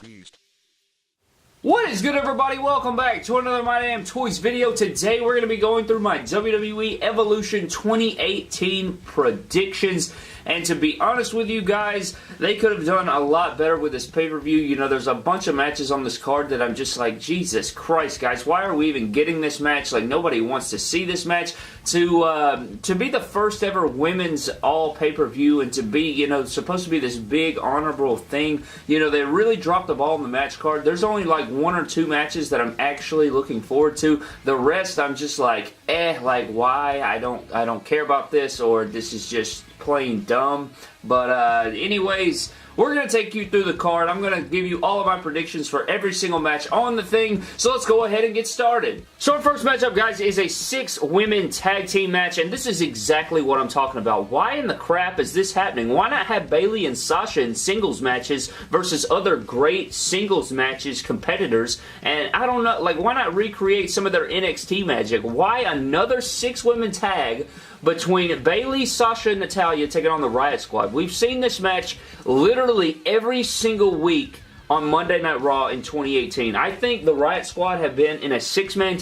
Beast. What is good, everybody? Welcome back to another My Damn Toys video. Today we're going to be going through my WWE Evolution 2018 predictions. And to be honest with you guys, they could have done a lot better with this pay-per-view. You know, there's a bunch of matches on this card that I'm just like, Jesus Christ, guys, why are we even getting this match? Like, nobody wants to see this match. To be the first ever women's all pay-per-view and to be, you know, supposed to be this big, honorable thing, you know, they really dropped the ball in the match card. There's only like one or two matches that I'm actually looking forward to. The rest, I'm just like, like, why? I don't care about this, or this is just plain dumb. But anyways, we're going to take you through the card. I'm going to give you all of my predictions for every single match on the thing. So let's go ahead and get started. So our first matchup, guys, is a 6-women tag team match. And this is exactly what I'm talking about. Why in the crap is this happening? Why not have Bayley and Sasha in singles matches versus other great singles matches competitors? And I don't know, like, why not recreate some of their NXT magic? Why another 6-women tag between Bayley, Sasha, and Natalya taking on the Riot Squad? We've seen this match literally every single week on Monday Night Raw in 2018. I think the Riot Squad have been in a 6-women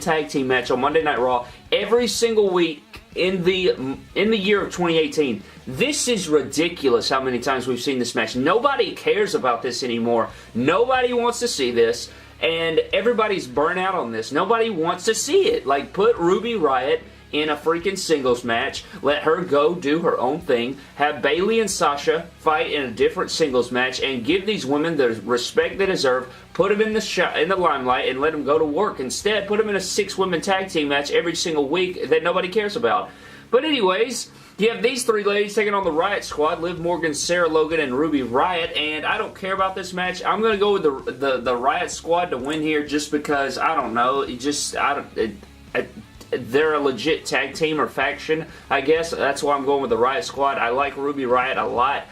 tag team match on Monday Night Raw every single week in the year of 2018. This is ridiculous how many times we've seen this match. Nobody cares about this anymore. Nobody wants to see this. And everybody's burnt out on this. Nobody wants to see it. Like, put Ruby Riott in a freaking singles match. Let her go do her own thing. Have Bayley and Sasha fight in a different singles match and give these women the respect they deserve. Put them in the limelight and let them go to work. Instead, put them in a 6-women tag team match every single week that nobody cares about. But anyways, you have these three ladies taking on the Riot Squad, Liv Morgan, Sarah Logan, and Ruby Riott, and I don't care about this match. I'm going to go with the Riot Squad to win here just because, I don't know, they're a legit tag team or faction, I guess. That's why I'm going with the Riot Squad. I like Ruby Riott a lot.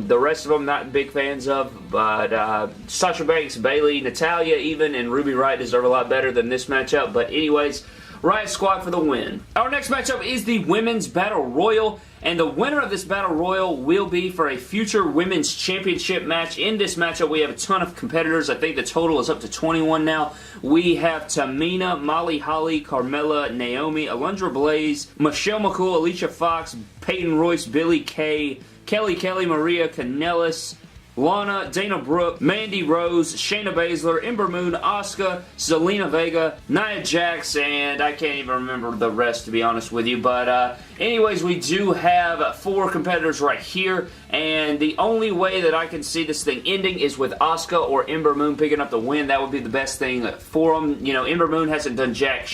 The rest of them, not big fans of, but Sasha Banks, Bayley, Natalya even, and Ruby Riott deserve a lot better than this matchup. But anyways, Riot Squad for the win. Our next matchup is the Women's Battle Royal, and the winner of this Battle Royal will be for a future Women's Championship match. In this matchup, we have a ton of competitors. I think the total is up to 21 now. We have Tamina, Molly Holly, Carmella, Naomi, Alundra Blaze, Michelle McCool, Alicia Fox, Peyton Royce, Billie Kay, Kelly, Maria Kanellis, Lana, Dana Brooke, Mandy Rose, Shayna Baszler, Ember Moon, Asuka, Zelina Vega, Nia Jax, and I can't even remember the rest, to be honest with you. But anyways, we do have 4 competitors right here, and the only way that I can see this thing ending is with Asuka or Ember Moon picking up the win. That would be the best thing for them. You know, Ember Moon hasn't done jack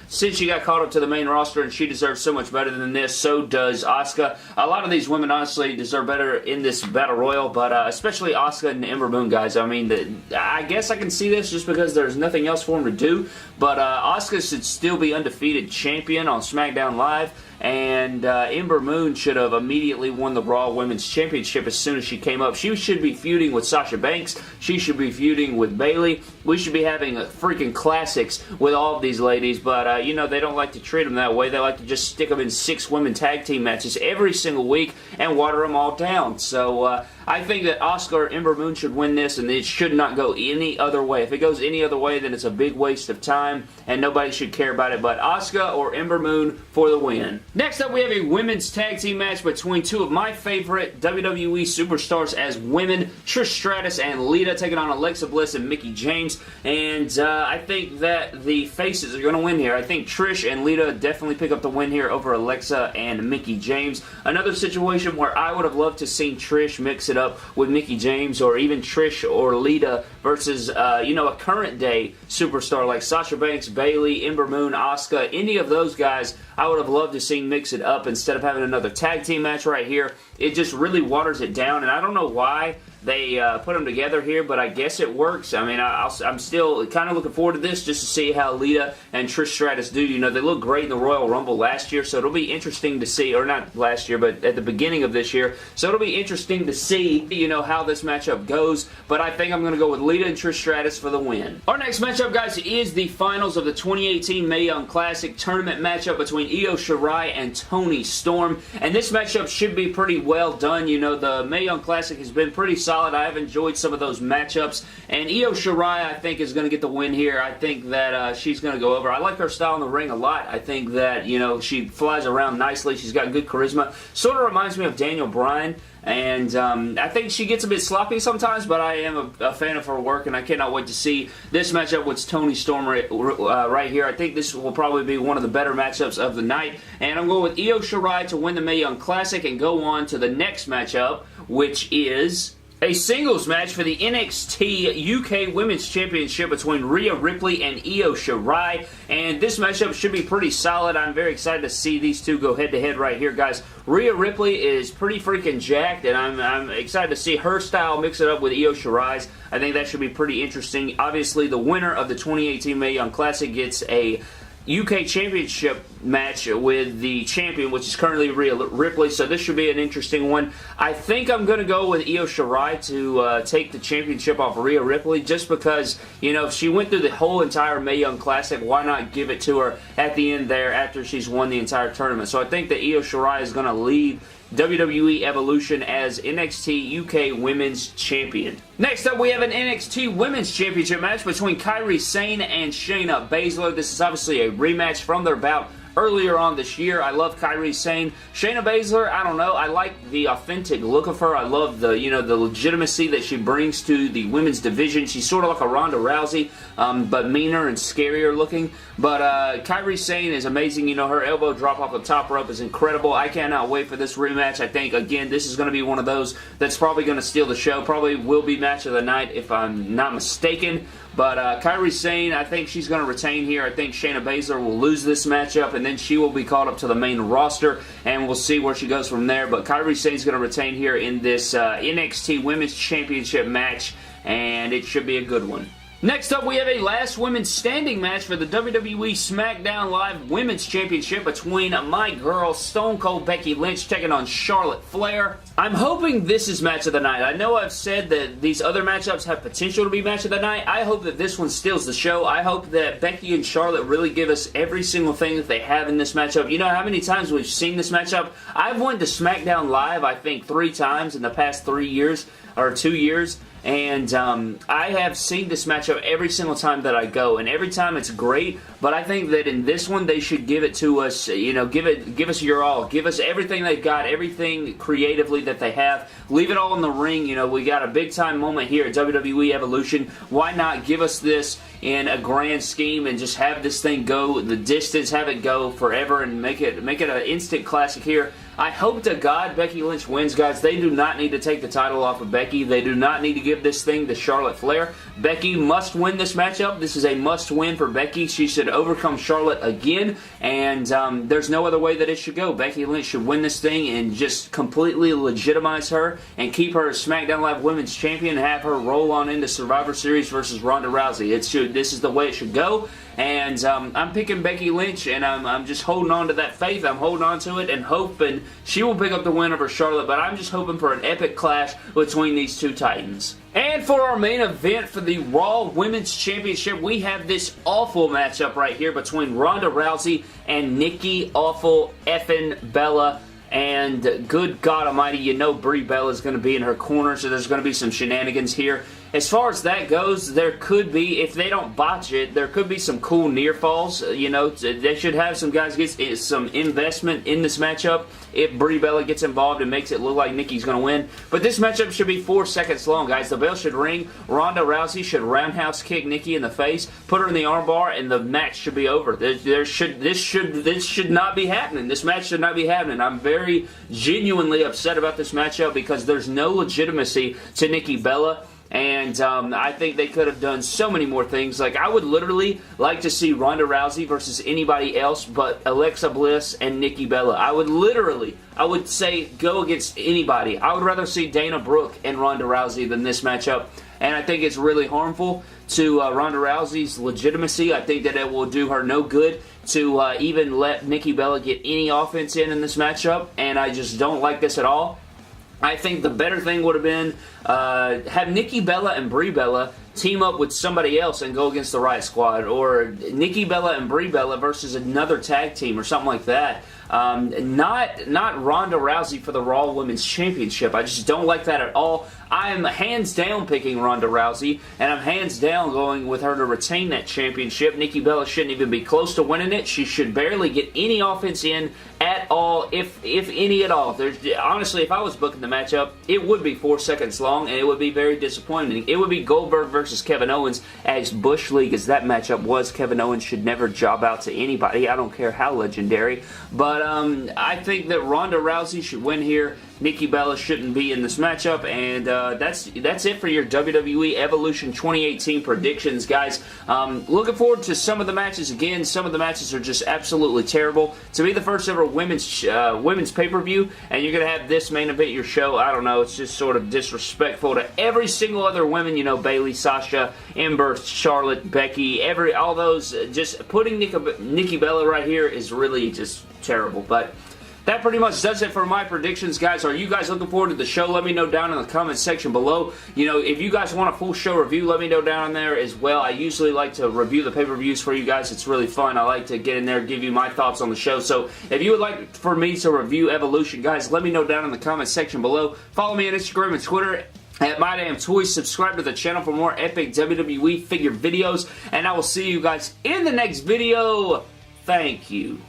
since she got caught up to the main roster, and she deserves so much better than this. So does Asuka. A lot of these women, honestly, deserve better in this Battle Royal, but especially Asuka and Ember Moon, guys. I mean, I guess I can see this just because there's nothing else for them to do, but Asuka should still be undefeated champion on SmackDown Live, and Ember Moon should have immediately won the Raw Women's Championship as soon as she came up. She should be feuding with Sasha Banks. She should be feuding with Bayley. We should be having freaking classics with all of these ladies, but you know, they don't like to treat them that way. They like to just stick them in 6-women tag team matches every single week and water them all down. So I think that Asuka or Ember Moon should win this, and it should not go any other way. If it goes any other way, then it's a big waste of time, and nobody should care about it. But Asuka or Ember Moon for the win. Next up, we have a women's tag team match between 2 of my favorite WWE superstars as women, Trish Stratus and Lita, taking on Alexa Bliss and Mickie James. And I think that the faces are going to win here. I think Trish and Lita definitely pick up the win here over Alexa and Mickie James. Another situation where I would have loved to see Trish mix it up with Mickie James, or even Trish or Lita versus, you know, a current day superstar like Sasha Banks, Bayley, Ember Moon, Asuka, any of those guys. I would have loved to see mix it up instead of having another tag team match right here. It just really waters it down, and I don't know why they put them together here, but I guess it works. I mean, I'm still kind of looking forward to this just to see how Lita and Trish Stratus do. You know, they looked great in the Royal Rumble last year, so it'll be interesting to see, or not last year, but at the beginning of this year. So it'll be interesting to see, you know, how this matchup goes, but I think I'm going to go with Lita and Trish Stratus for the win. Our next matchup, guys, is the finals of the 2018 Mae Young Classic tournament matchup between Io Shirai and Toni Storm, and this matchup should be pretty well done. You know, the Mae Young Classic has been pretty solid solid. I have enjoyed some of those matchups. And Io Shirai, I think, is going to get the win here. I think that she's going to go over. I like her style in the ring a lot. I think that, you know, she flies around nicely. She's got good charisma. Sort of reminds me of Daniel Bryan. And I think she gets a bit sloppy sometimes, but I am a fan of her work, and I cannot wait to see this matchup with Toni Storm right here. I think this will probably be one of the better matchups of the night. And I'm going with Io Shirai to win the Mae Young Classic and go on to the next matchup, which is a singles match for the NXT UK Women's Championship between Rhea Ripley and Io Shirai. And this matchup should be pretty solid. I'm very excited to see these two go head-to-head right here, guys. Rhea Ripley is pretty freaking jacked, and I'm excited to see her style mix it up with Io Shirai's. I think that should be pretty interesting. Obviously, the winner of the 2018 Mae Young Classic gets a UK Championship match with the champion, which is currently Rhea Ripley, so this should be an interesting one. I think I'm going to go with Io Shirai to take the championship off Rhea Ripley, just because, you know, if she went through the whole entire Mae Young Classic, why not give it to her at the end there after she's won the entire tournament? So I think that Io Shirai is going to lead WWE Evolution as NXT UK Women's Champion. Next up, we have an NXT Women's Championship match between Kairi Sane and Shayna Baszler. This is obviously a rematch from their bout earlier on this year. I love Kairi Sane. Shayna Baszler, I don't know. I like the authentic look of her. I love the, you know, the legitimacy that she brings to the women's division. She's sort of like a Ronda Rousey, but meaner and scarier looking. But Kairi Sane is amazing. You know, her elbow drop off the top rope is incredible. I cannot wait for this rematch. I think, again, this is going to be one of those that's probably going to steal the show. Probably will be match of the night if I'm not mistaken. But Kairi Sane, I think she's going to retain here. I think Shayna Baszler will lose this matchup, and then she will be called up to the main roster, and we'll see where she goes from there. But Kairi Sane's going to retain here in this NXT Women's Championship match, and it should be a good one. Next up, we have a last women's standing match for the WWE SmackDown Live Women's Championship between my girl Stone Cold Becky Lynch taking on Charlotte Flair. I'm hoping this is match of the night. I know I've said that these other matchups have potential to be match of the night. I hope that this one steals the show. I hope that Becky and Charlotte really give us every single thing that they have in this matchup. You know how many times we've seen this matchup? I've went to SmackDown Live, I think, 3 times in the past 3 years, or 2 years. And I have seen this matchup every single time that I go, and every time it's great. But I think that in this one, they should give it to us. You know, give us your all. Give us everything they've got, everything creatively that they have. Leave it all in the ring. You know, we got a big time moment here at WWE Evolution. Why not give us this in a grand scheme and just have this thing go the distance, have it go forever, and make it an instant classic here. I hope to God Becky Lynch wins, guys. They do not need to take the title off of Becky. They do not need to give this thing to Charlotte Flair. Becky must win this matchup. This is a must-win for Becky. She should overcome Charlotte again, and there's no other way that it should go. Becky Lynch should win this thing and just completely legitimize her and keep her as SmackDown Live Women's Champion and have her roll on into Survivor Series versus Ronda Rousey. This is the way it should go. And I'm picking Becky Lynch, and I'm just holding on to that faith. I'm holding on to it and hoping she will pick up the win over Charlotte, but I'm just hoping for an epic clash between these two titans. And for our main event for the Raw Women's Championship, we have this awful matchup right here between Ronda Rousey and Nikki Awful Effin Bella. And good God Almighty, you know Brie Bella is going to be in her corner, so there's going to be some shenanigans here. As far as that goes, there could be, if they don't botch it, there could be some cool near falls. You know, they should have some guys get some investment in this matchup if Brie Bella gets involved and makes it look like Nikki's going to win. But this matchup should be 4 seconds long, guys. The bell should ring. Ronda Rousey should roundhouse kick Nikki in the face, put her in the armbar, and the match should be over. This should not be happening. This match should not be happening. I'm very genuinely upset about this matchup because there's no legitimacy to Nikki Bella. And I think they could have done so many more things. Like, I would literally like to see Ronda Rousey versus anybody else but Alexa Bliss and Nikki Bella. I would say go against anybody. I would rather see Dana Brooke and Ronda Rousey than this matchup. And I think it's really harmful to Ronda Rousey's legitimacy. I think that it will do her no good to even let Nikki Bella get any offense in this matchup. And I just don't like this at all. I think the better thing would have been have Nikki Bella and Brie Bella team up with somebody else and go against the Riot Squad, or Nikki Bella and Brie Bella versus another tag team or something like that. Not Ronda Rousey for the Raw Women's Championship. I just don't like that at all. I am hands down picking Ronda Rousey, and I'm hands down going with her to retain that championship. Nikki Bella shouldn't even be close to winning it. She should barely get any offense in at all, if any at all. Honestly, if I was booking the matchup, it would be 4 seconds long, and it would be very disappointing. It would be Goldberg versus Kevin Owens, as Bush League as that matchup was. Kevin Owens should never job out to anybody. I don't care how legendary. But I think that Ronda Rousey should win here. Nikki Bella shouldn't be in this matchup, and that's it for your WWE Evolution 2018 predictions, guys. Looking forward to some of the matches. Again, some of the matches are just absolutely terrible. To be the first ever women's pay-per-view, and you're going to have this main event your show, I don't know, it's just sort of disrespectful to every single other women, you know, Bayley, Sasha, Ember, Charlotte, Becky, all those. Just putting Nikki Bella right here is really just terrible, but that pretty much does it for my predictions, guys. Are you guys looking forward to the show? Let me know down in the comment section below. You know, if you guys want a full show review, let me know down there as well. I usually like to review the pay-per-views for you guys. It's really fun. I like to get in there and give you my thoughts on the show. So if you would like for me to review Evolution, guys, let me know down in the comment section below. Follow me on Instagram and Twitter at MyDamnToys. Subscribe to the channel for more epic WWE figure videos. And I will see you guys in the next video. Thank you.